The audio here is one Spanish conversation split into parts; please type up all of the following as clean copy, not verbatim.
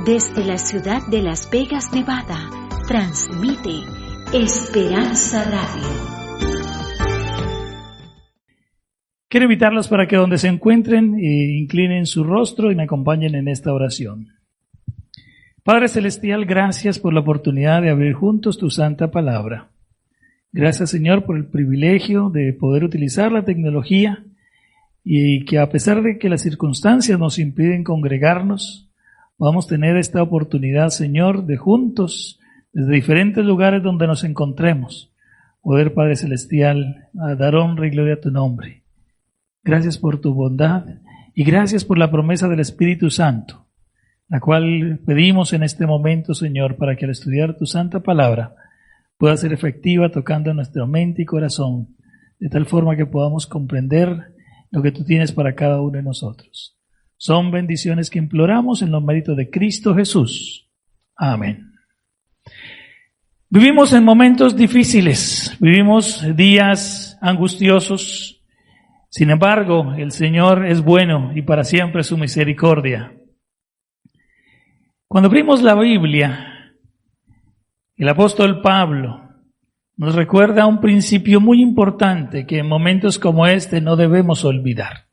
Desde la ciudad de Las Vegas, Nevada, transmite Esperanza Radio. Quiero invitarlos para que donde se encuentren, inclinen su rostro y me acompañen en esta oración. Padre Celestial, gracias por la oportunidad de abrir juntos tu santa palabra. Gracias, Señor, por el privilegio de poder utilizar la tecnología y que a pesar de que las circunstancias nos impiden congregarnos, vamos a tener esta oportunidad, Señor, de juntos, desde diferentes lugares donde nos encontremos, poder, Padre Celestial, dar honra y gloria a tu nombre. Gracias por tu bondad y gracias por la promesa del Espíritu Santo, la cual pedimos en este momento, Señor, para que al estudiar tu santa palabra pueda ser efectiva tocando nuestra mente y corazón, de tal forma que podamos comprender lo que tú tienes para cada uno de nosotros. Son bendiciones que imploramos en los méritos de Cristo Jesús. Amén. Vivimos en momentos difíciles, vivimos días angustiosos. Sin embargo, el Señor es bueno y para siempre su misericordia. Cuando abrimos la Biblia, el apóstol Pablo nos recuerda un principio muy importante que en momentos como este no debemos olvidar.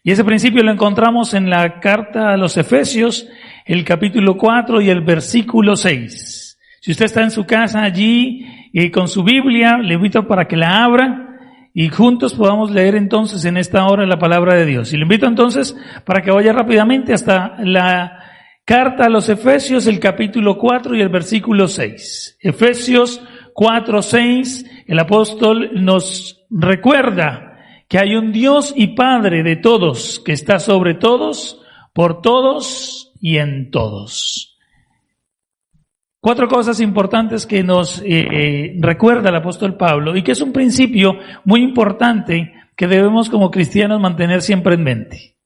Y ese principio lo encontramos en la carta a los Efesios, el capítulo 4 y el versículo 6. Si usted está en su casa allí con su Biblia, le invito para que la abra y juntos podamos leer entonces en esta hora la palabra de Dios. Y le invito entonces para que vaya rápidamente hasta la carta a los Efesios, el capítulo 4 y el versículo 6. Efesios 4, 6, el apóstol nos recuerda que hay un Dios y Padre de todos, que está sobre todos, por todos y en todos. 4 cosas importantes que nos recuerda el apóstol Pablo y que es un principio muy importante que debemos como cristianos mantener siempre en mente.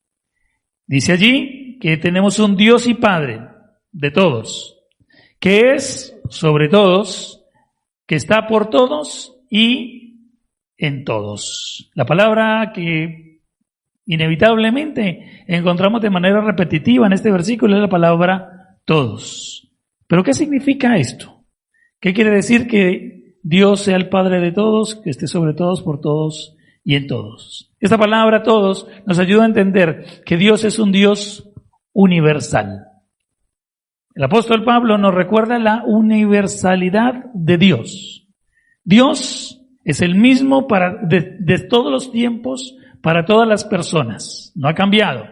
Dice allí que tenemos un Dios y Padre de todos, que es sobre todos, que está por todos y en todos. La palabra que inevitablemente encontramos de manera repetitiva en este versículo es la palabra todos. ¿Pero qué significa esto? ¿Qué quiere decir que Dios sea el Padre de todos, que esté sobre todos, por todos y en todos? Esta palabra todos nos ayuda a entender que Dios es un Dios universal. El apóstol Pablo nos recuerda la universalidad de Dios. Dios es el mismo de todos los tiempos, para todas las personas. No ha cambiado.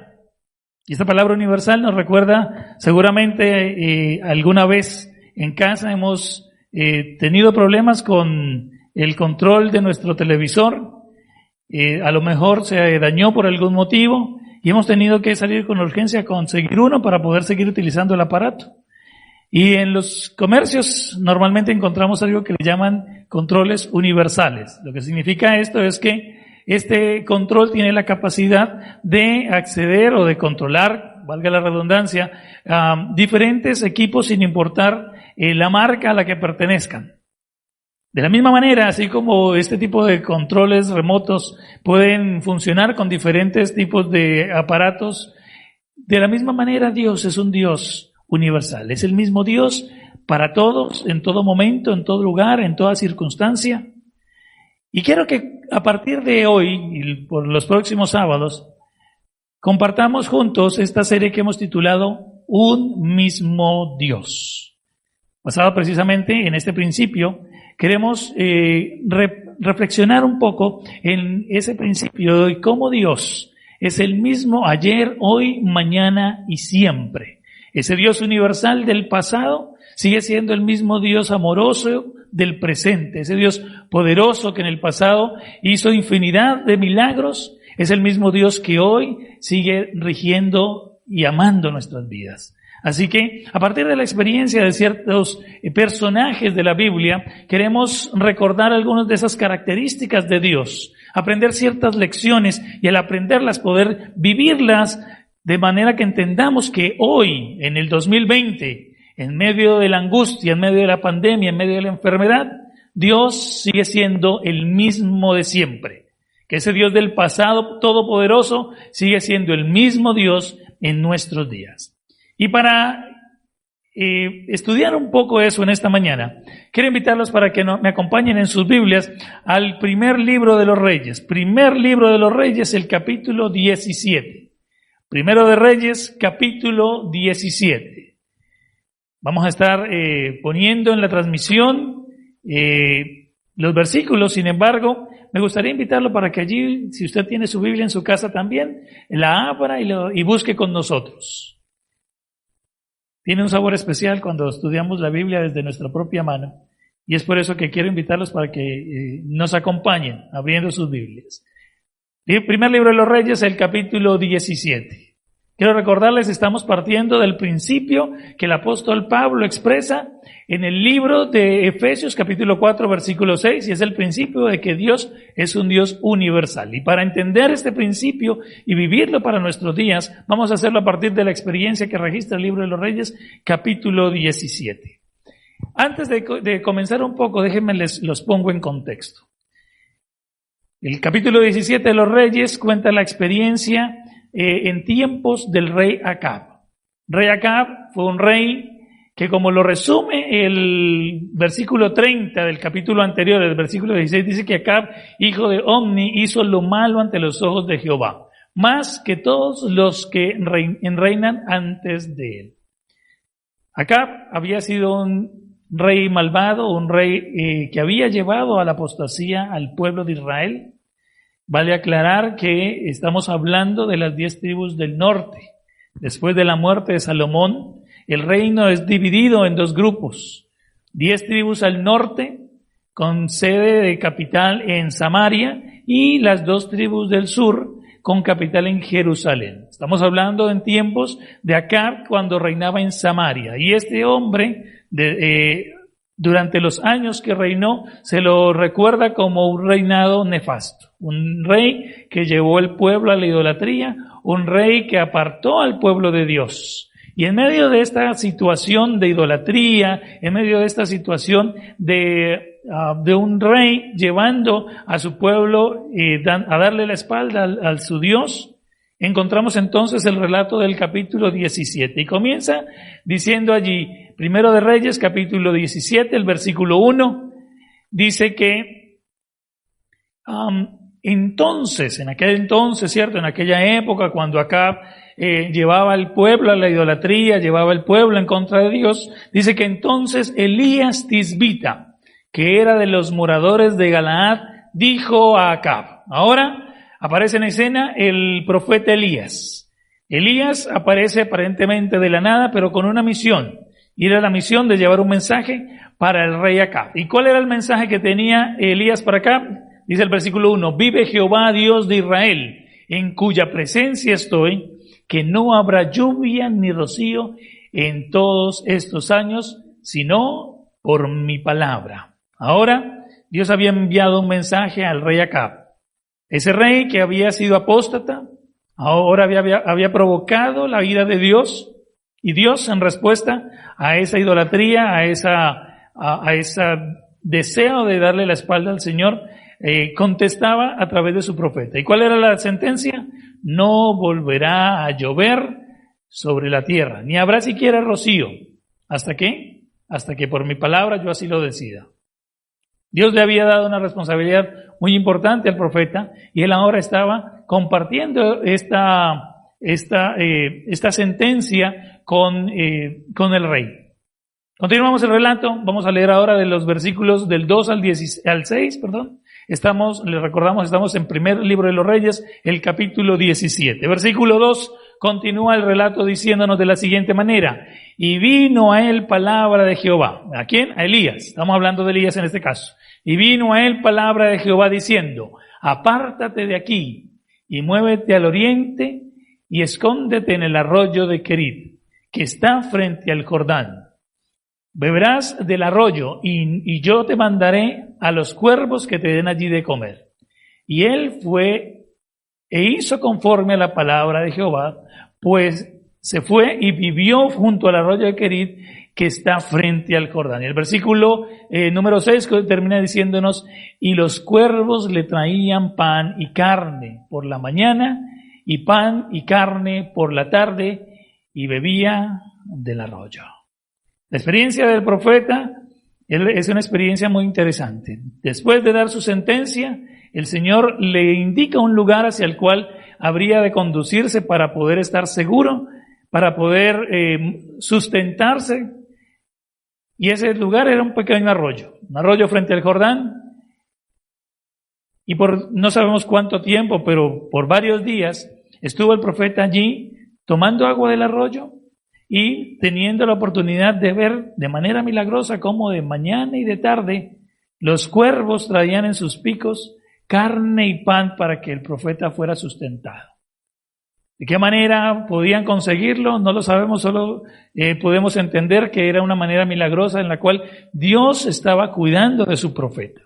Y esta palabra universal nos recuerda, seguramente alguna vez en casa hemos tenido problemas con el control de nuestro televisor. A lo mejor se dañó por algún motivo y hemos tenido que salir con urgencia a conseguir uno para poder seguir utilizando el aparato. Y en los comercios normalmente encontramos algo que le llaman controles universales. Lo que significa esto es que este control tiene la capacidad de acceder o de controlar, valga la redundancia, diferentes equipos sin importar la marca a la que pertenezcan. De la misma manera, así como este tipo de controles remotos pueden funcionar con diferentes tipos de aparatos, de la misma manera Dios es un Dios universal. Es el mismo Dios para todos, en todo momento, en todo lugar, en toda circunstancia. Y quiero que a partir de hoy y por los próximos sábados compartamos juntos esta serie que hemos titulado Un mismo Dios. Basado precisamente en este principio, queremos reflexionar un poco en ese principio de cómo Dios es el mismo ayer, hoy, mañana y siempre. Ese Dios universal del pasado sigue siendo el mismo Dios amoroso del presente. Ese Dios poderoso que en el pasado hizo infinidad de milagros, es el mismo Dios que hoy sigue rigiendo y amando nuestras vidas. Así que, a partir de la experiencia de ciertos personajes de la Biblia, queremos recordar algunas de esas características de Dios, aprender ciertas lecciones y al aprenderlas poder vivirlas de manera que entendamos que hoy, en el 2020, en medio de la angustia, en medio de la pandemia, en medio de la enfermedad, Dios sigue siendo el mismo de siempre. Que ese Dios del pasado todopoderoso sigue siendo el mismo Dios en nuestros días. Y para estudiar un poco eso en esta mañana, quiero invitarlos para que me acompañen en sus Biblias al primer libro de los Reyes. Primer libro de los Reyes, el capítulo 17. Primero de Reyes, capítulo 17. Vamos a estar poniendo en la transmisión los versículos. Sin embargo, me gustaría invitarlo para que allí, si usted tiene su Biblia en su casa también, la abra y busque con nosotros. Tiene un sabor especial cuando estudiamos la Biblia desde nuestra propia mano, y es por eso que quiero invitarlos para que nos acompañen abriendo sus Biblias. El primer libro de los Reyes, el capítulo 17. Quiero recordarles, estamos partiendo del principio que el apóstol Pablo expresa en el libro de Efesios, capítulo 4, versículo 6, y es el principio de que Dios es un Dios universal. Y para entender este principio y vivirlo para nuestros días, vamos a hacerlo a partir de la experiencia que registra el libro de los Reyes, capítulo 17. Antes de comenzar un poco, déjenme los pongo en contexto. El capítulo 17 de los Reyes cuenta la experiencia en tiempos del rey Acab. Rey Acab fue un rey que, como lo resume el versículo 30 del capítulo anterior, el versículo 16, dice que Acab, hijo de Omni, hizo lo malo ante los ojos de Jehová, más que todos los que reinan antes de él. Acab había sido un rey malvado, un rey que había llevado a la apostasía al pueblo de Israel. Vale aclarar que estamos hablando de las 10 tribus del norte. Después de la muerte de Salomón, el reino es dividido en 2 grupos. 10 tribus al norte, con sede de capital en Samaria, y las 2 tribus del sur, con capital en Jerusalén. Estamos hablando en tiempos de Acab, cuando reinaba en Samaria. Y este hombre, durante los años que reinó, se lo recuerda como un reinado nefasto. Un rey que llevó el pueblo a la idolatría, un rey que apartó al pueblo de Dios. Y en medio de esta situación de idolatría, en medio de esta situación de un rey llevando a su pueblo a darle la espalda a su Dios, encontramos entonces el relato del capítulo 17. Y comienza diciendo allí, Primero de Reyes, capítulo 17, el versículo 1, dice que entonces, en aquel entonces, ¿cierto? En aquella época, cuando Acab llevaba al pueblo a la idolatría, llevaba al pueblo en contra de Dios, dice que entonces Elías Tisbita, que era de los moradores de Galaad, dijo a Acab. Ahora aparece en escena el profeta Elías. Elías aparece aparentemente de la nada, pero con una misión. Y era la misión de llevar un mensaje para el rey Acab. ¿Y cuál era el mensaje que tenía Elías para Acab? Dice el versículo 1, vive Jehová Dios de Israel, en cuya presencia estoy, que no habrá lluvia ni rocío en todos estos años, sino por mi palabra. Ahora, Dios había enviado un mensaje al rey Acab. Ese rey que había sido apóstata, ahora había provocado la ira de Dios, y Dios, en respuesta a esa idolatría, a ese deseo de darle la espalda al Señor, contestaba a través de su profeta. ¿Y cuál era la sentencia? No volverá a llover sobre la tierra, ni habrá siquiera rocío. ¿Hasta qué? Hasta que por mi palabra yo así lo decida. Dios le había dado una responsabilidad muy importante al profeta, y él ahora estaba compartiendo esta sentencia con el rey. Continuamos el relato. Vamos a leer ahora de los versículos del 2 al 6, les recordamos, estamos en primer libro de los Reyes, el capítulo 17. Versículo 2 continúa el relato diciéndonos de la siguiente manera: y vino a él palabra de Jehová. ¿A quién? A Elías. Estamos hablando de Elías en este caso. Y vino a él palabra de Jehová diciendo: apártate de aquí y muévete al oriente y escóndete en el arroyo de Querit, que está frente al Jordán. Beberás del arroyo y yo te mandaré a los cuervos que te den allí de comer. Y él fue e hizo conforme a la palabra de Jehová, pues se fue y vivió junto al arroyo de Querit, que está frente al Jordán. Y el versículo número 6 termina diciéndonos: y los cuervos le traían pan y carne por la mañana, y pan y carne por la tarde, y bebía del arroyo. La experiencia del profeta es una experiencia muy interesante. Después de dar su sentencia, el Señor le indica un lugar hacia el cual habría de conducirse para poder estar seguro, para poder sustentarse. Y ese lugar era un pequeño arroyo, un arroyo frente al Jordán. Y por no sabemos cuánto tiempo, pero por varios días estuvo el profeta allí tomando agua del arroyo y teniendo la oportunidad de ver de manera milagrosa cómo de mañana y de tarde los cuervos traían en sus picos carne y pan para que el profeta fuera sustentado. ¿De qué manera podían conseguirlo? No lo sabemos, solo podemos entender que era una manera milagrosa en la cual Dios estaba cuidando de su profeta.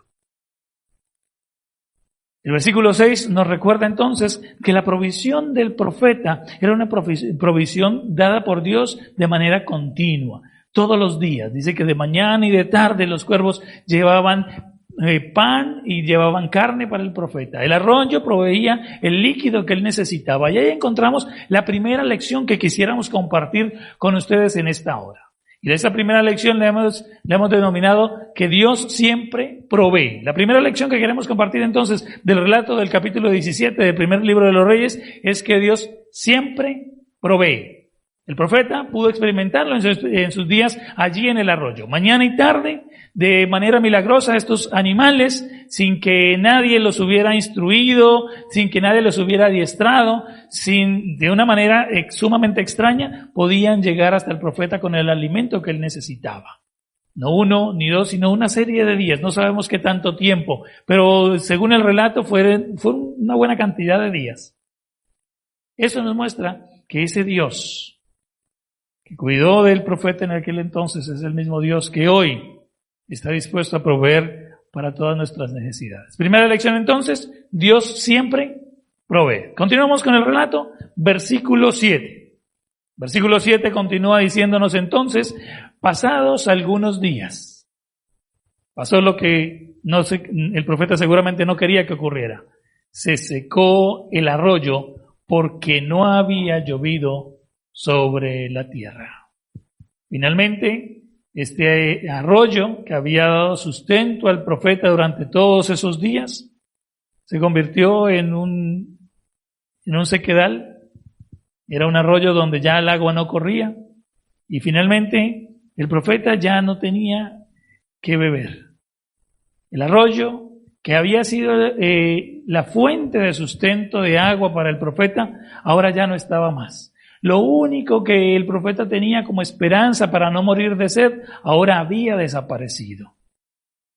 El versículo 6 nos recuerda entonces que la provisión del profeta era una provisión dada por Dios de manera continua, todos los días. Dice que de mañana y de tarde los cuervos llevaban pan y llevaban carne para el profeta. El arroyo proveía el líquido que él necesitaba. Y ahí encontramos la primera lección que quisiéramos compartir con ustedes en esta hora. Y de esa primera lección le hemos denominado que Dios siempre provee. La primera lección que queremos compartir entonces del relato del capítulo 17 del primer libro de los Reyes es que Dios siempre provee. El profeta pudo experimentarlo en sus días allí en el arroyo. Mañana y tarde, de manera milagrosa, estos animales, sin que nadie los hubiera instruido, sin que nadie los hubiera adiestrado, de una manera sumamente extraña, podían llegar hasta el profeta con el alimento que él necesitaba. No uno ni dos, sino una serie de días. No sabemos qué tanto tiempo, pero según el relato fue una buena cantidad de días. Eso nos muestra que ese Dios que cuidó del profeta en aquel entonces es el mismo Dios que hoy está dispuesto a proveer para todas nuestras necesidades. Primera lección entonces, Dios siempre provee. Continuamos con el relato, versículo 7. Versículo 7 continúa diciéndonos entonces, pasados algunos días, pasó lo que el profeta seguramente no quería que ocurriera. Se secó el arroyo porque no había llovido sobre la tierra. Finalmente, este arroyo que había dado sustento al profeta durante todos esos días se convirtió en un sequedal. Era un arroyo donde ya el agua no corría y finalmente el profeta ya no tenía que beber. El arroyo que había sido la fuente de sustento de agua para el profeta ahora ya no estaba más. Lo único que el profeta tenía como esperanza para no morir de sed, ahora había desaparecido.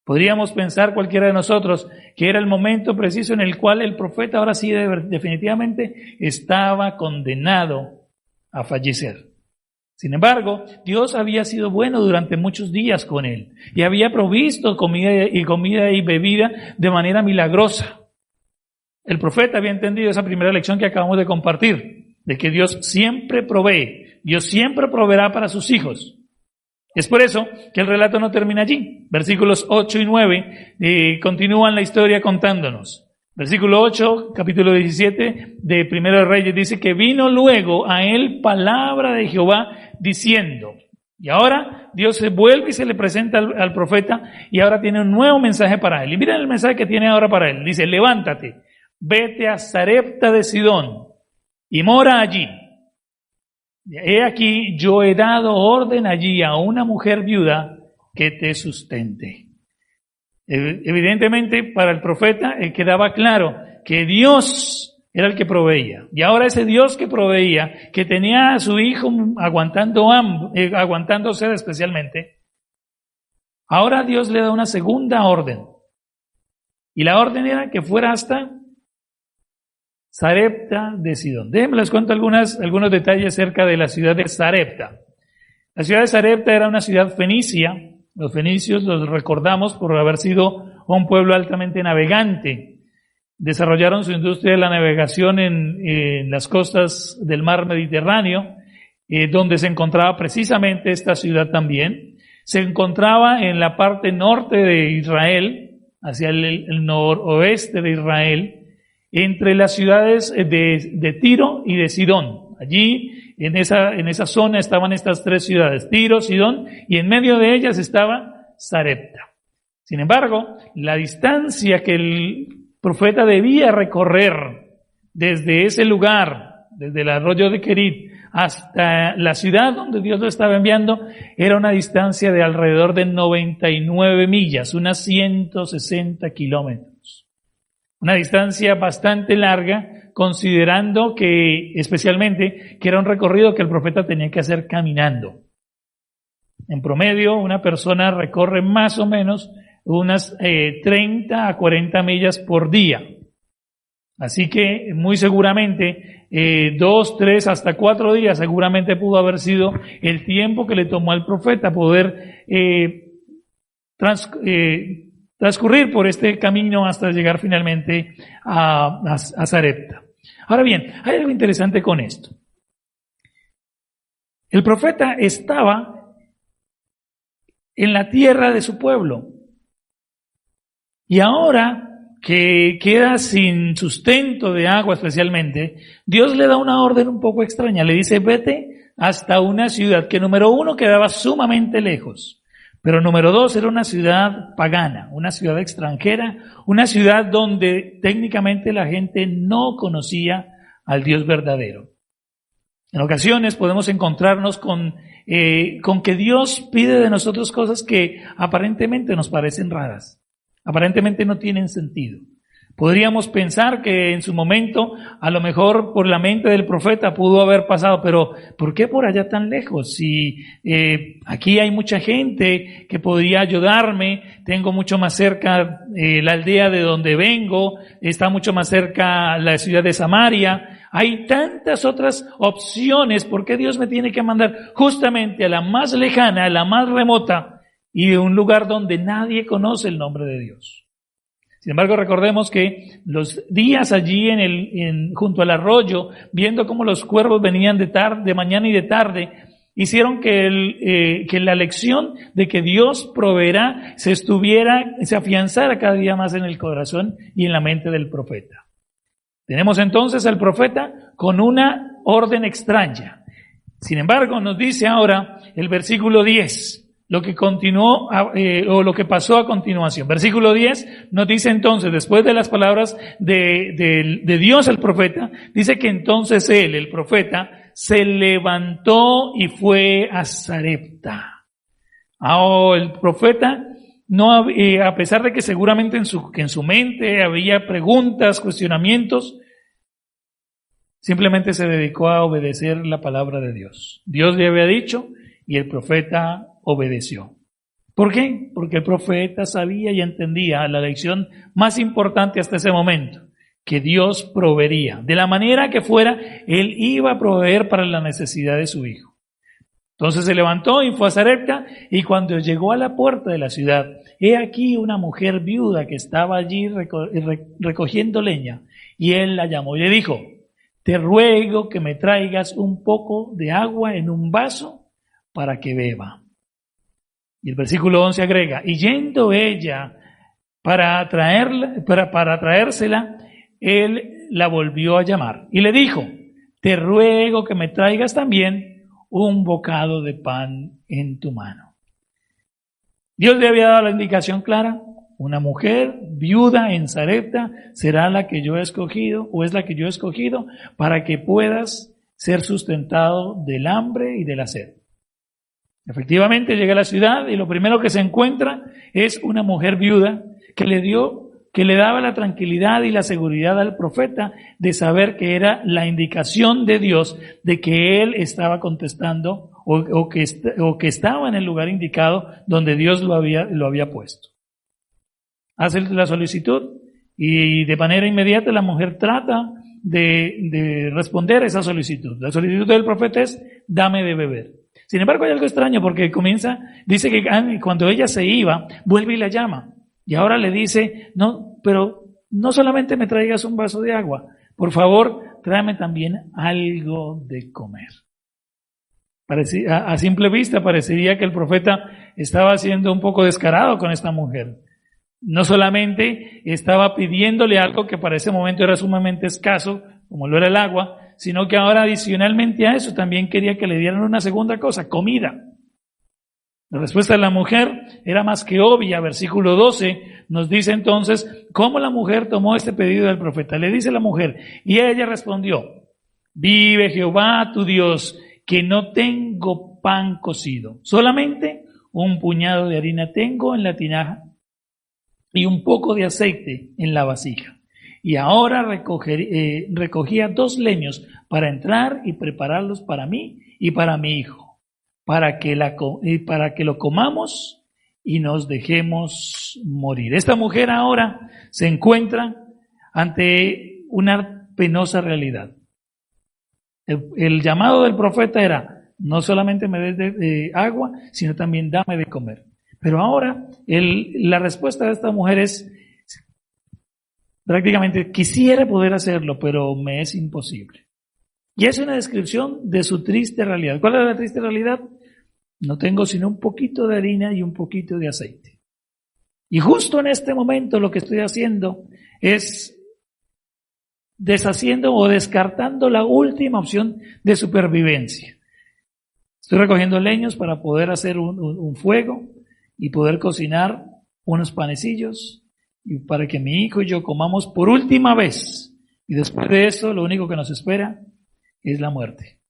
Podríamos pensar cualquiera de nosotros que era el momento preciso en el cual el profeta ahora sí definitivamente estaba condenado a fallecer. Sin embargo, Dios había sido bueno durante muchos días con él y había provisto comida y bebida de manera milagrosa. El profeta había entendido esa primera lección que acabamos de compartir, de que Dios siempre provee, Dios siempre proveerá para sus hijos. Es por eso que el relato no termina allí. Versículos 8 y 9 continúan la historia contándonos. Versículo 8, capítulo 17 de Primero de Reyes dice que vino luego a él palabra de Jehová diciendo, y ahora Dios se vuelve y se le presenta al profeta y ahora tiene un nuevo mensaje para él. Y miren el mensaje que tiene ahora para él. Dice, levántate, vete a Sarepta de Sidón y mora allí. He aquí, yo he dado orden allí a una mujer viuda que te sustente. Evidentemente, para el profeta quedaba claro que Dios era el que proveía. Y ahora ese Dios que proveía, que tenía a su hijo aguantando sed especialmente, ahora Dios le da una segunda orden. Y la orden era que fuera hasta Sarepta de Sidón. Déjenme les cuento algunos detalles acerca de la ciudad de Sarepta. La ciudad de Sarepta era una ciudad fenicia. Los fenicios los recordamos por haber sido un pueblo altamente navegante. Desarrollaron su industria de la navegación en las costas del mar Mediterráneo, donde se encontraba precisamente esta ciudad también. Se encontraba en la parte norte de Israel, hacia el noroeste de Israel, entre las ciudades de Tiro y de Sidón. Allí, en esa zona estaban estas 3 ciudades, Tiro, Sidón, y en medio de ellas estaba Sarepta. Sin embargo, la distancia que el profeta debía recorrer desde ese lugar, desde el arroyo de Querit, hasta la ciudad donde Dios lo estaba enviando, era una distancia de alrededor de 99 millas, unas 160 kilómetros. Una distancia bastante larga, considerando especialmente, que era un recorrido que el profeta tenía que hacer caminando. En promedio, una persona recorre más o menos unas 30 a 40 millas por día. Así que muy seguramente 2, 3, hasta 4 días seguramente pudo haber sido el tiempo que le tomó al profeta poder transcurrir por este camino hasta llegar finalmente a Sarepta. Ahora bien, hay algo interesante con esto. El profeta estaba en la tierra de su pueblo. Y ahora que queda sin sustento de agua especialmente, Dios le da una orden un poco extraña. Le dice, vete hasta una ciudad que número 1 quedaba sumamente lejos, pero número 2 era una ciudad pagana, una ciudad extranjera, una ciudad donde técnicamente la gente no conocía al Dios verdadero. En ocasiones podemos encontrarnos con que Dios pide de nosotros cosas que aparentemente nos parecen raras. Aparentemente no tienen sentido. Podríamos pensar que en su momento, a lo mejor por la mente del profeta pudo haber pasado, pero ¿por qué por allá tan lejos? Si aquí hay mucha gente que podría ayudarme, tengo mucho más cerca la aldea de donde vengo, está mucho más cerca la ciudad de Samaria, hay tantas otras opciones, ¿por qué Dios me tiene que mandar justamente a la más lejana, a la más remota, y de un lugar donde nadie conoce el nombre de Dios? Sin embargo, recordemos que los días allí junto al arroyo, viendo cómo los cuervos venían de mañana y de tarde, hicieron que la lección de que Dios proveerá se afianzara cada día más en el corazón y en la mente del profeta. Tenemos entonces al profeta con una orden extraña. Sin embargo, nos dice ahora el versículo 10, lo que continuó o lo que pasó a continuación. Versículo 10 nos dice entonces, después de las palabras de Dios al profeta, dice que entonces él, el profeta, se levantó y fue a Sarepta. El profeta, a pesar de que seguramente en su mente había preguntas, cuestionamientos, simplemente se dedicó a obedecer la palabra de Dios. Dios le había dicho y el profeta obedeció. ¿Por qué? Porque el profeta sabía y entendía la lección más importante hasta ese momento, que Dios proveería. De la manera que fuera, Él iba a proveer para la necesidad de su hijo. Entonces se levantó y fue a Sarepta, y cuando llegó a la puerta de la ciudad, he aquí una mujer viuda que estaba allí recogiendo leña, y él la llamó y le dijo, te ruego que me traigas un poco de agua en un vaso para que beba. Y el versículo 11 agrega, y yendo ella para traérsela, él la volvió a llamar y le dijo, te ruego que me traigas también un bocado de pan en tu mano. Dios le había dado la indicación clara, una mujer viuda en Sarepta será la que yo he escogido, o es la que yo he escogido, para que puedas ser sustentado del hambre y de la sed. Efectivamente llega a la ciudad y lo primero que se encuentra es una mujer viuda que le daba la tranquilidad y la seguridad al profeta de saber que era la indicación de Dios de que él estaba contestando o que estaba en el lugar indicado donde Dios lo había puesto. Hace la solicitud y de manera inmediata la mujer trata de responder a esa solicitud. La solicitud del profeta es, dame de beber. Sin embargo, hay algo extraño porque dice que cuando ella se iba, vuelve y la llama. Y ahora le dice, no, pero no solamente me traigas un vaso de agua, por favor, tráeme también algo de comer. A simple vista parecería que el profeta estaba siendo un poco descarado con esta mujer. No solamente estaba pidiéndole algo que para ese momento era sumamente escaso, como lo era el agua, sino que ahora adicionalmente a eso también quería que le dieran una segunda cosa, comida. La respuesta de la mujer era más que obvia. Versículo 12 nos dice entonces cómo la mujer tomó este pedido del profeta. Le dice la mujer, y ella respondió, vive Jehová tu Dios, que no tengo pan cocido, solamente un puñado de harina tengo en la tinaja y un poco de aceite en la vasija. Y ahora recogía 2 leños para entrar y prepararlos para mí y para mi hijo, para que lo comamos y nos dejemos morir. Esta mujer ahora se encuentra ante una penosa realidad. El llamado del profeta era, no solamente me des de agua, sino también dame de comer. Pero ahora la respuesta de esta mujer es prácticamente, quisiera poder hacerlo, pero me es imposible. Y es una descripción de su triste realidad. ¿Cuál es la triste realidad? No tengo sino un poquito de harina y un poquito de aceite. Y justo en este momento lo que estoy haciendo es deshaciendo o descartando la última opción de supervivencia. Estoy recogiendo leños para poder hacer un fuego y poder cocinar unos panecillos y para que mi hijo y yo comamos por última vez. Y después de eso, lo único que nos espera es la muerte.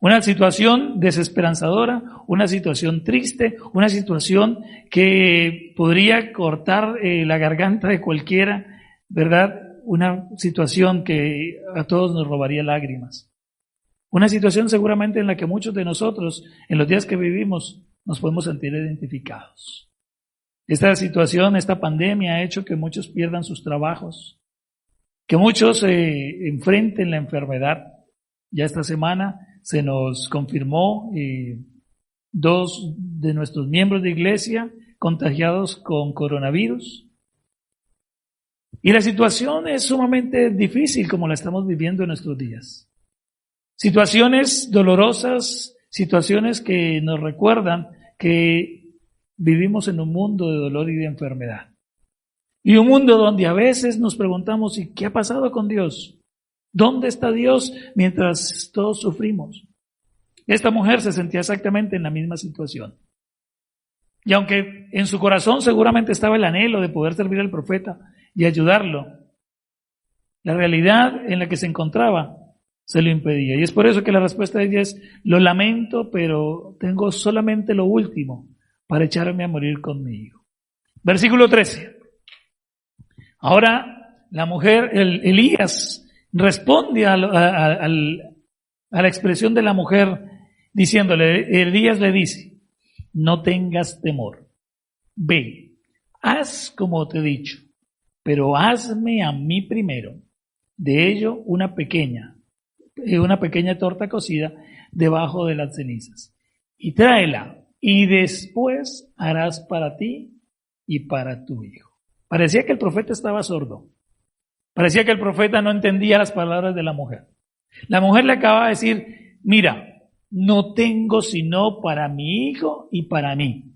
Una situación desesperanzadora, una situación triste, una situación que podría cortar la garganta de cualquiera, ¿verdad? Una situación que a todos nos robaría lágrimas. Una situación seguramente en la que muchos de nosotros, en los días que vivimos, nos podemos sentir identificados. Esta situación, esta pandemia ha hecho que muchos pierdan sus trabajos, que muchos enfrenten la enfermedad. Ya esta semana se nos confirmó 2 de nuestros miembros de iglesia contagiados con coronavirus. Y la situación es sumamente difícil como la estamos viviendo en nuestros días. Situaciones dolorosas, situaciones que nos recuerdan que vivimos en un mundo de dolor y de enfermedad. Y un mundo donde a veces nos preguntamos, ¿y qué ha pasado con Dios? ¿Dónde está Dios mientras todos sufrimos? Esta mujer se sentía exactamente en la misma situación. Y aunque en su corazón seguramente estaba el anhelo de poder servir al profeta y ayudarlo, la realidad en la que se encontraba se lo impedía. Y es por eso que la respuesta de ella es, lo lamento, pero tengo solamente lo último para echarme a morir con mi hijo. Versículo 13. Ahora la mujer, Elías, responde a la expresión de la mujer diciéndole, Elías le dice, no tengas temor, ve, haz como te he dicho, pero hazme a mí primero de ello una pequeña torta cocida debajo de las cenizas y tráela y después harás para ti y para tu hijo. Parecía que el profeta estaba sordo. Parecía que el profeta no entendía las palabras de la mujer. La mujer le acaba de decir, mira, no tengo sino para mi hijo y para mí.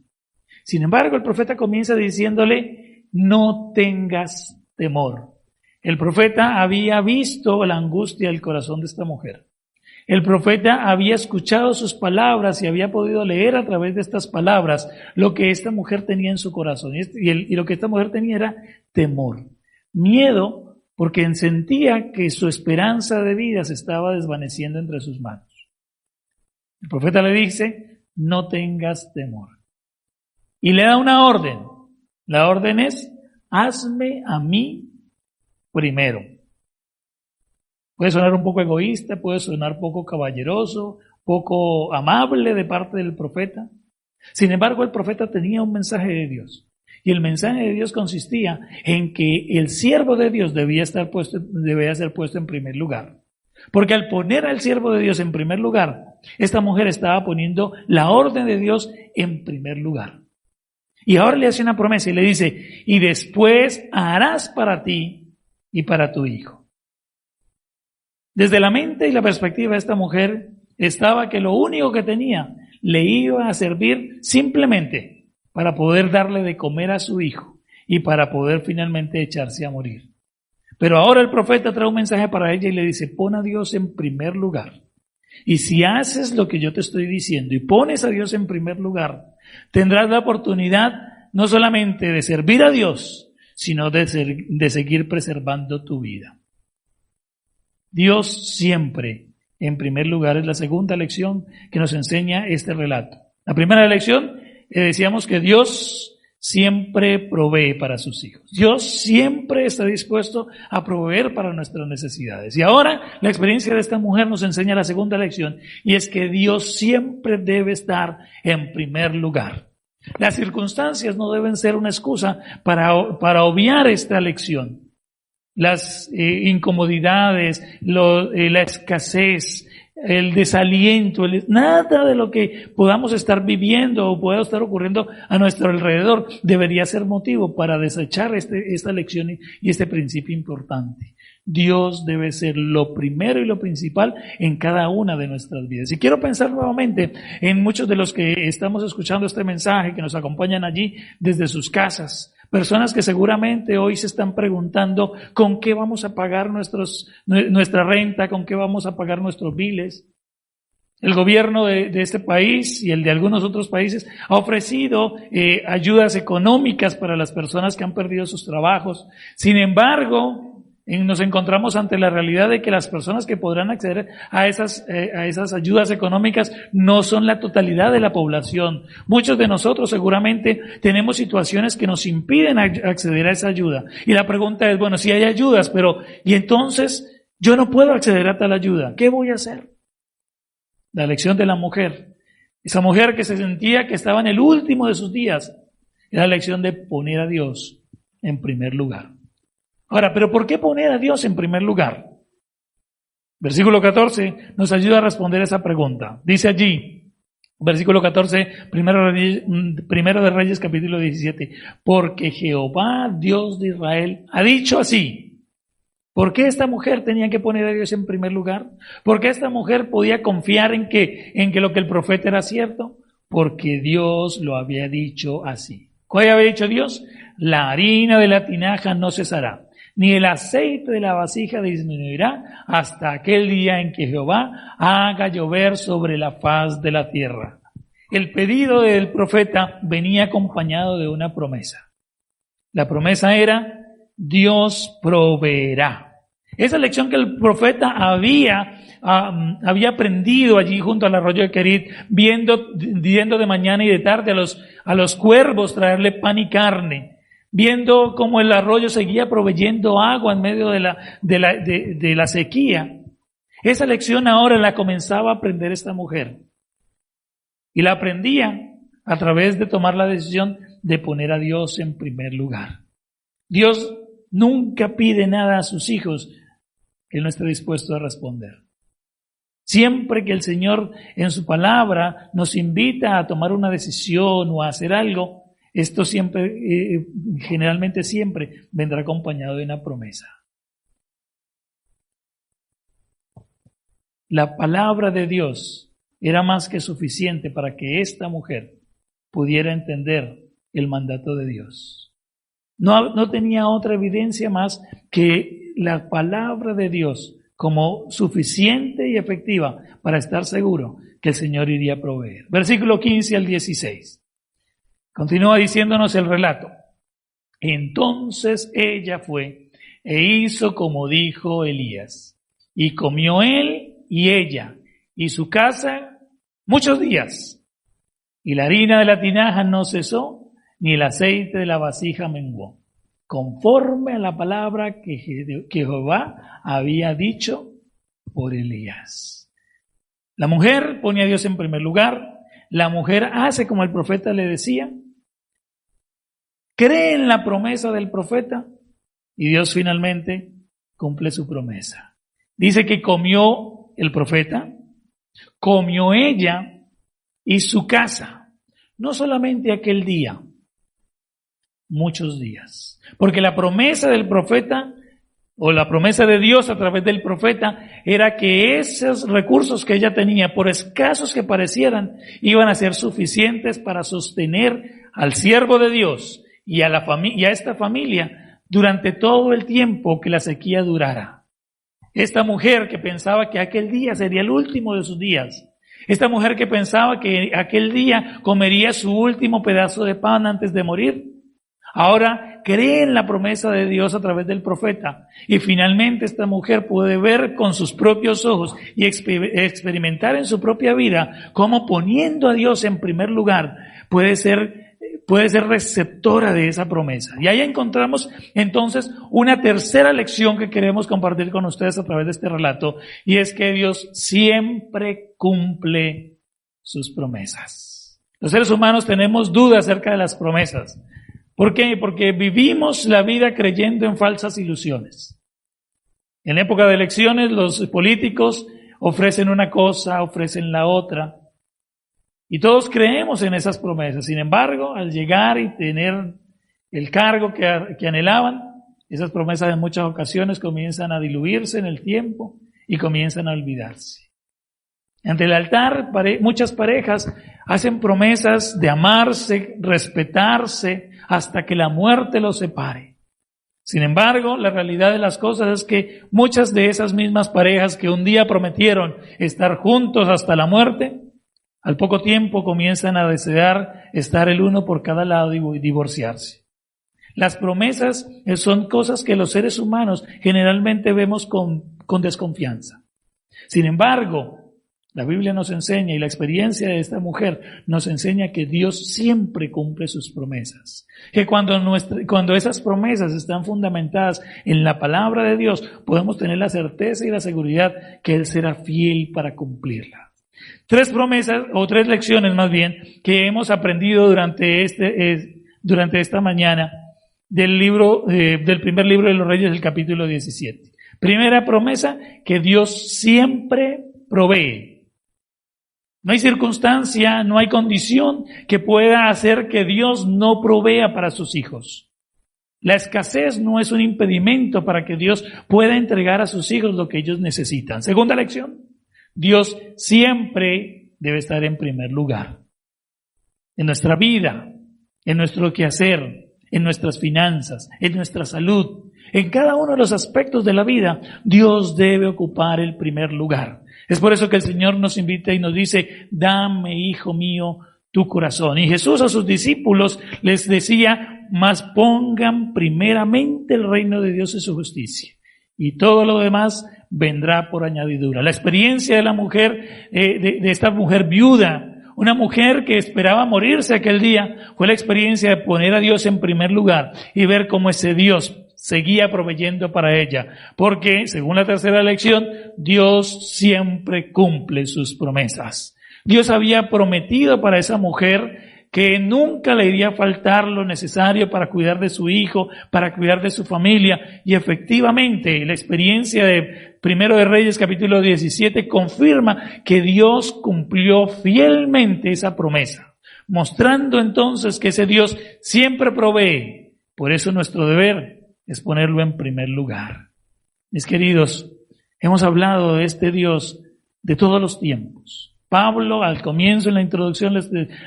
Sin embargo, el profeta comienza diciéndole, no tengas temor. El profeta había visto la angustia del corazón de esta mujer. El profeta había escuchado sus palabras y había podido leer a través de estas palabras lo que esta mujer tenía en su corazón. Y lo que esta mujer tenía era temor, miedo, porque sentía que su esperanza de vida se estaba desvaneciendo entre sus manos. El profeta le dice, no tengas temor. Y le da una orden. La orden es, hazme a mí primero. Puede sonar un poco egoísta, puede sonar poco caballeroso, poco amable de parte del profeta. Sin embargo, el profeta tenía un mensaje de Dios. Y el mensaje de Dios consistía en que el siervo de Dios debía ser puesto en primer lugar. Porque al poner al siervo de Dios en primer lugar, esta mujer estaba poniendo la orden de Dios en primer lugar. Y ahora le hace una promesa y le dice, y después harás para ti y para tu hijo. Desde la mente y la perspectiva de esta mujer estaba que lo único que tenía le iba a servir simplemente para poder darle de comer a su hijo y para poder finalmente echarse a morir. Pero ahora el profeta trae un mensaje para ella y le dice, pon a Dios en primer lugar. Y si haces lo que yo te estoy diciendo y pones a Dios en primer lugar, tendrás la oportunidad no solamente de servir a Dios, sino de seguir preservando tu vida. Dios siempre en primer lugar es la segunda lección que nos enseña este relato. La primera lección, decíamos que Dios siempre provee para sus hijos. Dios siempre está dispuesto a proveer para nuestras necesidades. Y ahora la experiencia de esta mujer nos enseña la segunda lección, y es que Dios siempre debe estar en primer lugar. Las circunstancias no deben ser una excusa para obviar esta lección. Las incomodidades, la escasez, el desaliento, nada de lo que podamos estar viviendo o pueda estar ocurriendo a nuestro alrededor debería ser motivo para desechar esta lección y este principio importante. Dios debe ser lo primero y lo principal en cada una de nuestras vidas. Y quiero pensar nuevamente en muchos de los que estamos escuchando este mensaje, que nos acompañan allí desde sus casas. Personas que seguramente hoy se están preguntando con qué vamos a pagar nuestra renta, con qué vamos a pagar nuestros biles. El gobierno de este país y el de algunos otros países ha ofrecido ayudas económicas para las personas que han perdido sus trabajos. Sin embargo, nos encontramos ante la realidad de que las personas que podrán acceder a esas ayudas económicas no son la totalidad de la población. Muchos de nosotros seguramente tenemos situaciones que nos impiden acceder a esa ayuda. Y la pregunta es, bueno, si hay ayudas, pero ¿y entonces yo no puedo acceder a tal ayuda? ¿Qué voy a hacer? La lección de la mujer. Esa mujer que se sentía que estaba en el último de sus días. Es la lección de poner a Dios en primer lugar. Ahora, ¿pero por qué poner a Dios en primer lugar? Versículo 14 nos ayuda a responder esa pregunta. Dice allí, versículo 14, primero de Reyes, capítulo 17, porque Jehová, Dios de Israel, ha dicho así. ¿Por qué esta mujer tenía que poner a Dios en primer lugar? ¿Por qué esta mujer podía confiar en que lo que el profeta era cierto? Porque Dios lo había dicho así. ¿Cuál había dicho Dios? La harina de la tinaja no cesará, ni el aceite de la vasija disminuirá hasta aquel día en que Jehová haga llover sobre la faz de la tierra. El pedido del profeta venía acompañado de una promesa. La promesa era, Dios proveerá. Esa lección que el profeta había aprendido allí junto al arroyo de Querit, viendo de mañana y de tarde a los cuervos traerle pan y carne, viendo cómo el arroyo seguía proveyendo agua en medio de la sequía. Esa lección ahora la comenzaba a aprender esta mujer. Y la aprendía a través de tomar la decisión de poner a Dios en primer lugar. Dios nunca pide nada a sus hijos que Él no esté dispuesto a responder. Siempre que el Señor en su palabra nos invita a tomar una decisión o a hacer algo, esto siempre, generalmente siempre, vendrá acompañado de una promesa. La palabra de Dios era más que suficiente para que esta mujer pudiera entender el mandato de Dios. No tenía otra evidencia más que la palabra de Dios como suficiente y efectiva para estar seguro que el Señor iría a proveer. Versículo 15 al 16. Continúa diciéndonos el relato. Entonces ella fue e hizo como dijo Elías, y comió él y ella y su casa muchos días, y la harina de la tinaja no cesó, ni el aceite de la vasija menguó, conforme a la palabra que Jehová había dicho por Elías. La mujer pone a Dios en primer lugar, la mujer hace como el profeta le decía, cree en la promesa del profeta y Dios finalmente cumple su promesa. Dice que comió el profeta, comió ella y su casa, no solamente aquel día, muchos días. Porque la promesa del profeta o la promesa de Dios a través del profeta era que esos recursos que ella tenía, por escasos que parecieran, iban a ser suficientes para sostener al siervo de Dios y a esta familia durante todo el tiempo que la sequía durara. Esta mujer que pensaba que aquel día sería el último de sus días, esta mujer que pensaba que aquel día comería su último pedazo de pan antes de morir, ahora cree en la promesa de Dios a través del profeta. Y finalmente esta mujer puede ver con sus propios ojos y experimentar en su propia vida cómo poniendo a Dios en primer lugar puede ser receptora de esa promesa. Y ahí encontramos entonces una tercera lección que queremos compartir con ustedes a través de este relato, y es que Dios siempre cumple sus promesas. Los seres humanos tenemos dudas acerca de las promesas. ¿Por qué? Porque vivimos la vida creyendo en falsas ilusiones. En la época de elecciones, los políticos ofrecen una cosa, ofrecen la otra. Y todos creemos en esas promesas. Sin embargo, al llegar y tener el cargo que anhelaban, esas promesas en muchas ocasiones comienzan a diluirse en el tiempo y comienzan a olvidarse. Ante el altar, muchas parejas hacen promesas de amarse, respetarse, hasta que la muerte los separe. Sin embargo, la realidad de las cosas es que muchas de esas mismas parejas que un día prometieron estar juntos hasta la muerte, al poco tiempo comienzan a desear estar el uno por cada lado y divorciarse. Las promesas son cosas que los seres humanos generalmente vemos con desconfianza. Sin embargo, la Biblia nos enseña, y la experiencia de esta mujer nos enseña, que Dios siempre cumple sus promesas. Que cuando esas promesas están fundamentadas en la palabra de Dios, podemos tener la certeza y la seguridad que Él será fiel para cumplirla. Tres promesas, o tres lecciones más bien, que hemos aprendido durante esta mañana del primer libro de los Reyes, del capítulo 17. Primera promesa, que Dios siempre provee. No hay circunstancia, no hay condición que pueda hacer que Dios no provea para sus hijos. La escasez no es un impedimento para que Dios pueda entregar a sus hijos lo que ellos necesitan. Segunda lección, Dios siempre debe estar en primer lugar. En nuestra vida, en nuestro quehacer, en nuestras finanzas, en nuestra salud, en cada uno de los aspectos de la vida, Dios debe ocupar el primer lugar. Es por eso que el Señor nos invita y nos dice: dame, hijo mío, tu corazón. Y Jesús a sus discípulos les decía: mas pongan primeramente el reino de Dios y su justicia, y todo lo demás vendrá por añadidura. La experiencia de la mujer, de esta mujer viuda, una mujer que esperaba morirse aquel día, fue la experiencia de poner a Dios en primer lugar y ver cómo ese Dios seguía proveyendo para ella, porque, según la tercera lección, Dios siempre cumple sus promesas. Dios había prometido para esa mujer que nunca le iría a faltar lo necesario para cuidar de su hijo, para cuidar de su familia, y efectivamente la experiencia de Primero de Reyes capítulo 17 confirma que Dios cumplió fielmente esa promesa, mostrando entonces que ese Dios siempre provee. Por eso nuestro deber es ponerlo en primer lugar. Mis queridos, hemos hablado de este Dios de todos los tiempos. Pablo, al comienzo, en la introducción,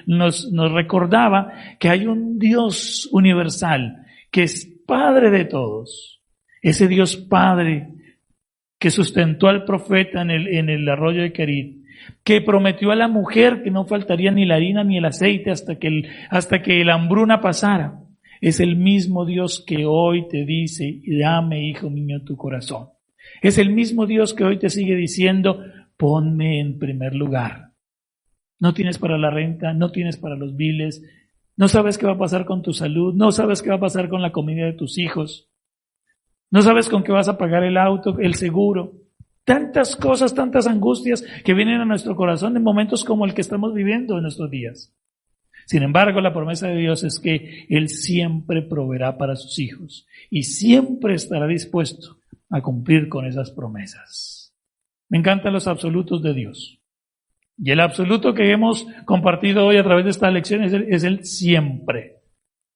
nos recordaba que hay un Dios universal, que es Padre de todos. Ese Dios Padre que sustentó al profeta en el arroyo de Kerit, que prometió a la mujer que no faltaría ni la harina ni el aceite hasta que la hambruna pasara. Es el mismo Dios que hoy te dice: dame, hijo mío, tu corazón. Es el mismo Dios que hoy te sigue diciendo: ponme en primer lugar. No tienes para la renta, no tienes para los biles, no sabes qué va a pasar con tu salud, no sabes qué va a pasar con la comida de tus hijos, no sabes con qué vas a pagar el auto, el seguro. Tantas cosas, tantas angustias que vienen a nuestro corazón en momentos como el que estamos viviendo en nuestros días. Sin embargo, la promesa de Dios es que Él siempre proveerá para sus hijos y siempre estará dispuesto a cumplir con esas promesas. Me encantan los absolutos de Dios. Y el absoluto que hemos compartido hoy a través de esta lección es el siempre.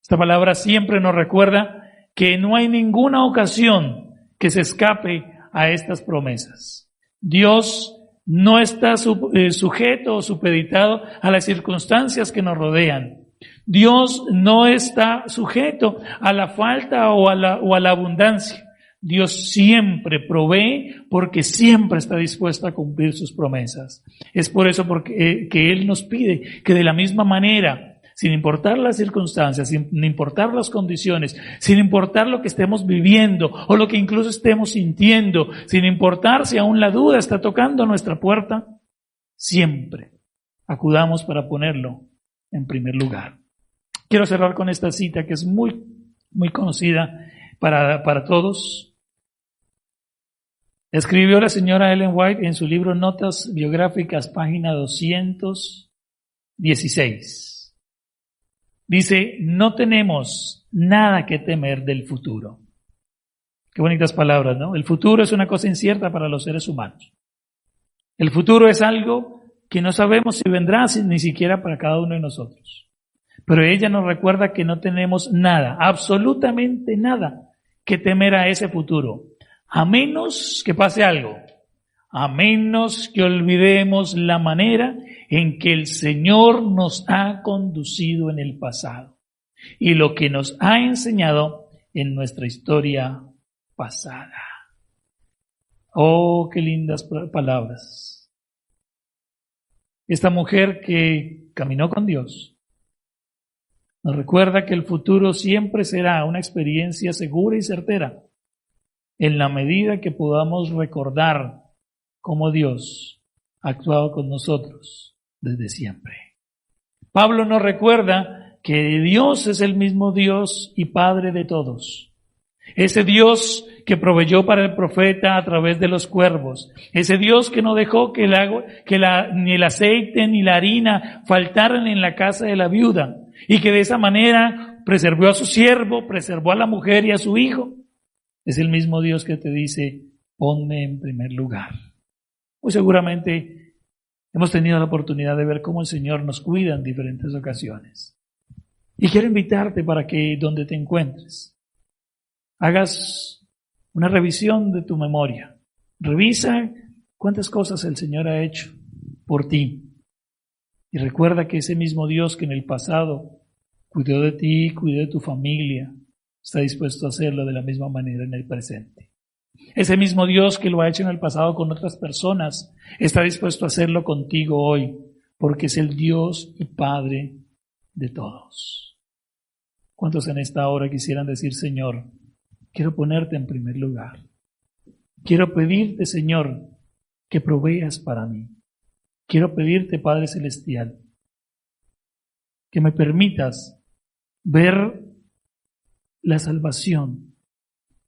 Esta palabra siempre nos recuerda que no hay ninguna ocasión que se escape a estas promesas. Dios no está sujeto o supeditado a las circunstancias que nos rodean. Dios no está sujeto a la falta o a la abundancia. Dios siempre provee porque siempre está dispuesto a cumplir sus promesas. Es por eso que Él nos pide que de la misma manera, sin importar las circunstancias, sin importar las condiciones, sin importar lo que estemos viviendo o lo que incluso estemos sintiendo, sin importar si aún la duda está tocando nuestra puerta, siempre acudamos para ponerlo en primer lugar. Quiero cerrar con esta cita que es muy, muy conocida para todos. Escribió la señora Ellen White en su libro Notas Biográficas, página 216. Dice, no tenemos nada que temer del futuro. Qué bonitas palabras, ¿no? El futuro es una cosa incierta para los seres humanos. El futuro es algo que no sabemos si vendrá ni siquiera para cada uno de nosotros. Pero ella nos recuerda que no tenemos nada, absolutamente nada, que temer a ese futuro. A menos que pase algo, a menos que olvidemos la manera en que el Señor nos ha conducido en el pasado y lo que nos ha enseñado en nuestra historia pasada. Oh, qué lindas palabras. Esta mujer que caminó con Dios nos recuerda que el futuro siempre será una experiencia segura y certera en la medida que podamos recordar cómo Dios ha actuado con nosotros desde siempre. Pablo nos recuerda que Dios es el mismo Dios y Padre de todos. Ese Dios que proveyó para el profeta a través de los cuervos. Ese Dios que no dejó que ni el aceite ni la harina faltaran en la casa de la viuda. Y que de esa manera preservó a su siervo, preservó a la mujer y a su hijo. Es el mismo Dios que te dice, ponme en primer lugar. Muy seguramente hemos tenido la oportunidad de ver cómo el Señor nos cuida en diferentes ocasiones. Y quiero invitarte para que donde te encuentres, hagas una revisión de tu memoria. Revisa cuántas cosas el Señor ha hecho por ti. Y recuerda que ese mismo Dios que en el pasado cuidó de ti, cuidó de tu familia, está dispuesto a hacerlo de la misma manera en el presente. Ese mismo Dios que lo ha hecho en el pasado con otras personas, está dispuesto a hacerlo contigo hoy, porque es el Dios y Padre de todos. ¿Cuántos en esta hora quisieran decir, Señor, quiero ponerte en primer lugar? Quiero pedirte, Señor, que proveas para mí. Quiero pedirte, Padre Celestial, que me permitas ver la salvación,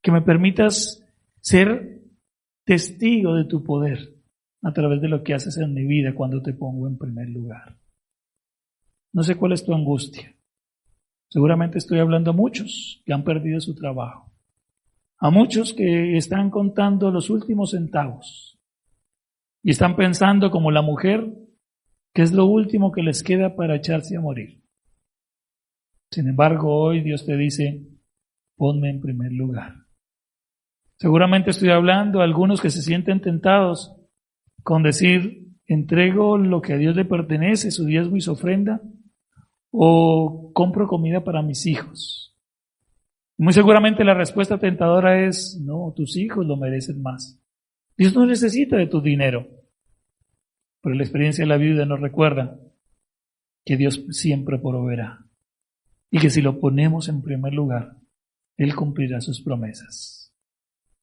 que me permitas ser testigo de tu poder a través de lo que haces en mi vida cuando te pongo en primer lugar. No sé cuál es tu angustia. Seguramente estoy hablando a muchos que han perdido su trabajo, a muchos que están contando los últimos centavos y están pensando como la mujer que es lo último que les queda para echarse a morir. Sin embargo, hoy Dios te dice, ponme en primer lugar. Seguramente estoy hablando a algunos que se sienten tentados con decir, entrego lo que a Dios le pertenece, su diezmo y su ofrenda, o compro comida para mis hijos. Muy seguramente la respuesta tentadora es, no, tus hijos lo merecen más. Dios no necesita de tu dinero. Pero la experiencia de la viuda nos recuerda que Dios siempre proveerá y que si lo ponemos en primer lugar, Él cumplirá sus promesas.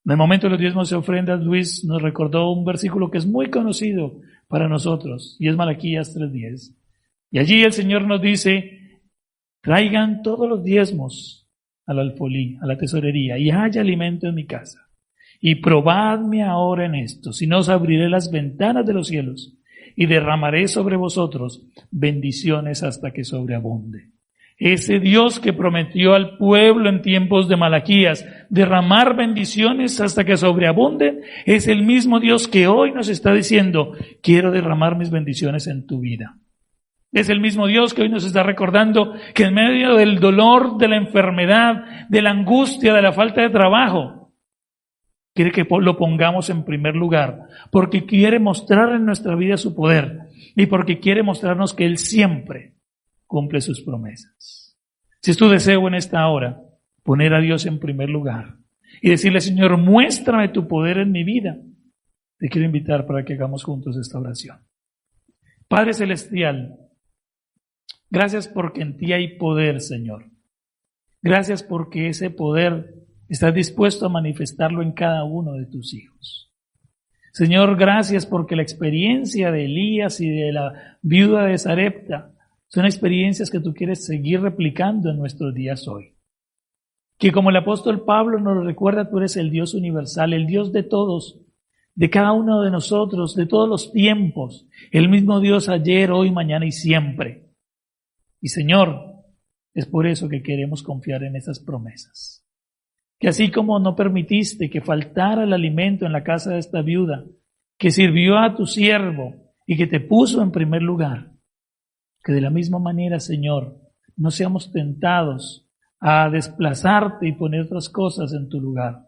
En el momento de los diezmos y ofrendas, Luis nos recordó un versículo que es muy conocido para nosotros, y es Malaquías 3:10. Y allí el Señor nos dice, traigan todos los diezmos al alfolí, a la tesorería, y haya alimento en mi casa. Y probadme ahora en esto, si no os abriré las ventanas de los cielos, y derramaré sobre vosotros bendiciones hasta que sobreabunde. Ese Dios que prometió al pueblo en tiempos de Malaquías derramar bendiciones hasta que sobreabunden, es el mismo Dios que hoy nos está diciendo, quiero derramar mis bendiciones en tu vida. Es el mismo Dios que hoy nos está recordando que en medio del dolor, de la enfermedad, de la angustia, de la falta de trabajo, quiere que lo pongamos en primer lugar, porque quiere mostrar en nuestra vida su poder y porque quiere mostrarnos que Él siempre cumple sus promesas. Si es tu deseo en esta hora, poner a Dios en primer lugar y decirle, Señor, muéstrame tu poder en mi vida, te quiero invitar para que hagamos juntos esta oración. Padre Celestial, gracias porque en ti hay poder, Señor. Gracias porque ese poder estás dispuesto a manifestarlo en cada uno de tus hijos. Señor, gracias porque la experiencia de Elías y de la viuda de Sarepta son experiencias que tú quieres seguir replicando en nuestros días hoy. Que como el apóstol Pablo nos lo recuerda, tú eres el Dios universal, el Dios de todos, de cada uno de nosotros, de todos los tiempos, el mismo Dios ayer, hoy, mañana y siempre. Y Señor, es por eso que queremos confiar en esas promesas. Que así como no permitiste que faltara el alimento en la casa de esta viuda, que sirvió a tu siervo y que te puso en primer lugar, que de la misma manera, Señor, no seamos tentados a desplazarte y poner otras cosas en tu lugar.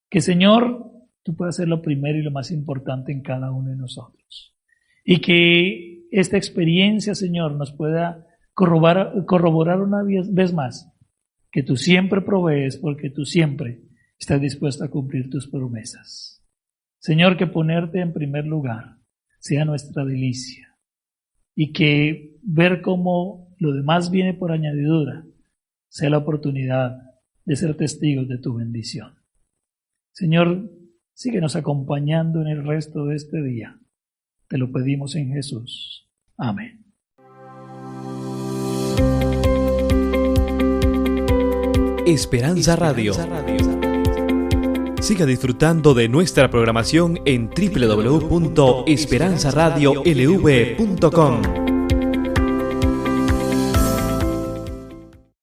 Que, Señor, tú puedas ser lo primero y lo más importante en cada uno de nosotros. Y que esta experiencia, Señor, nos pueda corroborar una vez más que tú siempre provees porque tú siempre estás dispuesto a cumplir tus promesas. Señor, que ponerte en primer lugar sea nuestra delicia y que ver cómo lo demás viene por añadidura sea la oportunidad de ser testigos de tu bendición. Señor, síguenos acompañando en el resto de este día. Te lo pedimos en Jesús. Amén. Esperanza Radio. Siga disfrutando de nuestra programación en www.esperanzaradiolv.com.